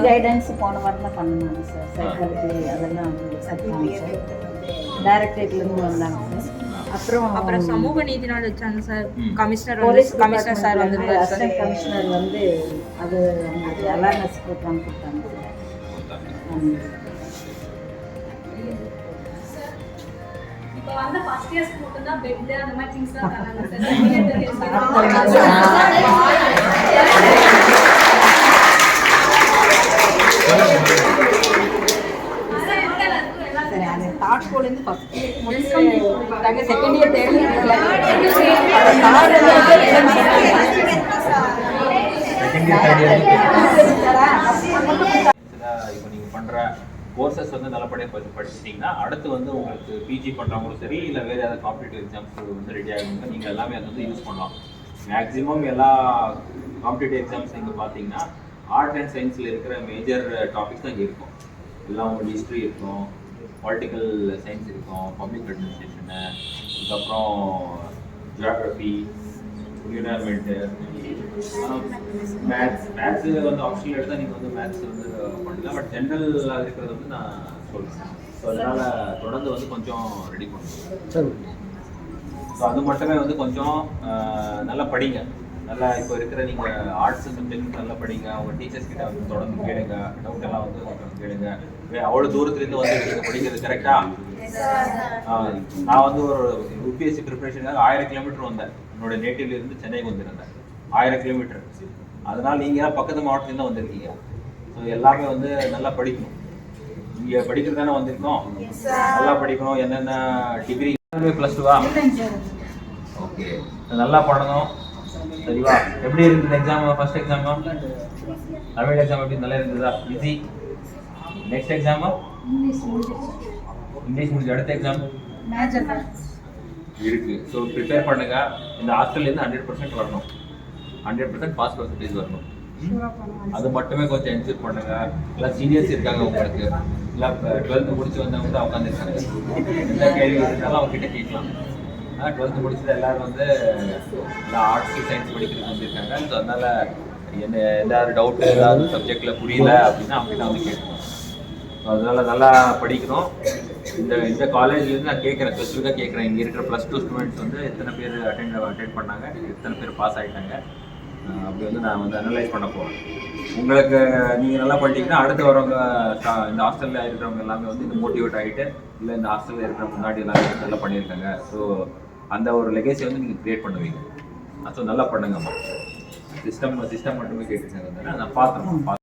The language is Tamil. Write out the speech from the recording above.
கைடன்ஸ் போன வாரத்தில் பண்ணாங்க சார். சைக்காலஜி அதெல்லாம் டைரக்டரேட்லேருந்து வந்தாங்க சார். அப்புறம் சமூக நீதி நாள் வச்சாங்க சார். போலீஸ் கமிஷனர் சார் வந்து அசிஸ்டன்ட் கமிஷனர் வந்து அது அவங்களுக்கு அவேர்னஸ் ப்ரோக்ராம் கொடுத்தாங்க சார். இப்போ வந்து ஃபர்ஸ்ட் இயர்ஸ் மட்டும் தான் பெட் அந்த மாதிரி திங்ஸ் தான் தராங்க சார். தாட்கோலேருந்து ஃபர்ஸ்ட் இயர் முடிச்சுட்டாங்க. செகண்ட் இயர் தேர்ட் இயர் இப்போ நீங்கள் பண்ணுற கோர்சஸ் வந்து நல்லபடியாக படிச்சிட்டிங்கன்னா அடுத்து வந்து உங்களுக்கு பிஜி பண்ணுறவங்களும் சரி இல்லை வேறு ஏதாவது காம்படிட்டிவ் எக்ஸாம்ஸ் வந்து ரெடி ஆகுங்க நீங்கள் எல்லாமே அதை வந்து யூஸ் பண்ணலாம். மேக்ஸிமம் எல்லா காம்படிட்டிவ் எக்ஸாம்ஸ் நீங்கள் பார்த்தீங்கன்னா ஆர்ட் அண்ட் சயின்ஸில் இருக்கிற மேஜர் டாபிக்ஸ் தான் இங்கே இருக்கும். எல்லாம் உங்களுக்கு ஹிஸ்ட்ரி இருக்கும், பொலிட்டிக்கல் சயின்ஸ் இருக்கும், பப்ளிக் அட்மினிஸ்ட்ரேஷனு, அதுக்கப்புறம் ஜியாகிரஃபி, என்விரான்மெண்ட்டு, மேத்ஸு வந்து ஆப்ஷனல் எடுத்தால் நீங்கள் வந்து மேத்ஸ் வந்து பண்ணலாம். பட் ஜென்ரலாக இருக்கிறது வந்து நான் சொல்கிறேன். ஸோ அதனால் தொடர்ந்து வந்து கொஞ்சம் ரெடி பண்ணுவோம். ஸோ அது மட்டுமே வந்து கொஞ்சம் நல்லா படிங்க. நல்லா இப்போ இருக்கிற நீங்கள் ஆர்ட்ஸ் சப்ஜெக்ட் நல்லா படிங்க. அவங்க டீச்சர்ஸ் கிட்ட வந்து தொடர்ந்து கேளுங்க, டவுட் எல்லாம் வந்து கேளுங்க. அவ்வளோ தூரத்துலேருந்து வந்து நீங்கள் படிக்கிறது கரெக்டாக? நான் வந்து ஒரு யூபிஎஸ்சி ப்ரிப்பரேஷனுக்காக 1000 கிலோமீட்டர் வந்தேன். என்னோட நேட்டிவ்லேருந்து சென்னைக்கு வந்திருந்தேன் 1000 கிலோமீட்டர். அதனால் நீங்கள் பக்கத்து மாவட்டத்துலேருந்து தான் வந்திருக்கீங்க. ஸோ எல்லாமே வந்து நல்லா படிக்கணும். இங்கே படிக்கிறது தானே வந்திருக்கோம், நல்லா படிக்கணும். என்னென்ன டிகிரி +2வா? ஓகே, நல்லா பண்ணணும். சரிவா? எப்படி இருந்தது எக்ஸாம்? ஃபர்ஸ்ட் எக்ஸாமா? தமிழ் எக்ஸாம் எப்படி நல்லா இருந்ததா? ஈஸி. நெக்ஸ்ட் எக்ஸாமா? இங்கிலீஷ் முடிஞ்ச அடுத்த எக்ஸாம் இருக்கு. ஸோ ப்ரிப்பேர் பண்ணுங்க. இந்த ஹாஸ்டல்லேருந்து 100% வரணும், 100% பாஸ் பர்சன்டேஜ் வரணும். அது மட்டுமே கொஞ்சம் என்ஜாய் பண்ணுங்க. இல்லை சீனியர்ஸ் இருக்காங்க உங்களுக்கு, இல்லை 12th முடிச்சு வந்தவங்க கூட உட்காந்துருக்காங்க. எந்த கேள்வி இருந்தாலும் அவங்க கிட்ட கேட்கலாம். 12th முடிச்சது எல்லாரும் வந்து ஆர்ட்ஸ் சயின்ஸ் படிக்கிறதுக்கு வந்திருக்காங்க. ஸோ அதனால என்ன ஏதாவது டவுட்டு ஏதாவது சப்ஜெக்டில் புரியல அப்படின்னா அவங்க கிட்ட வந்து கேட்கணும். ஸோ அதனால நல்லா படிக்கணும். இந்த காலேஜ்லேருந்து நான் கேட்குறேன், ஸ்பெசிஃபிக்காக கேட்குறேன், இங்கே இருக்கிற +2 ஸ்டூடெண்ட்ஸ் வந்து எத்தனை பேர் அட்டெண்ட் பண்ணாங்க, எத்தனை பேர் பாஸ் ஆகிட்டாங்க. அப்படி வந்து நான் வந்து அனலைஸ் பண்ண போகிறேன். உங்களுக்கு நீங்கள் நல்லா பண்ணிட்டீங்கன்னா அடுத்து வரவங்க இந்த ஹாஸ்டலில் இருக்கிறவங்க எல்லாமே வந்து இந்த மோட்டிவேட் ஆகிட்டு, இல்லை இந்த ஹாஸ்டலில் இருக்கிற முன்னாடி எல்லாமே நல்லா பண்ணியிருக்காங்க. ஸோ அந்த ஒரு லெகேசி வந்து நீங்கள் க்ரியேட் பண்ணுவீங்க. ஸோ நல்லா பண்ணுங்கம்மா. சிஸ்டம் மட்டுமே கேட்டுருக்காங்க. நான் பார்த்துருக்கேன்.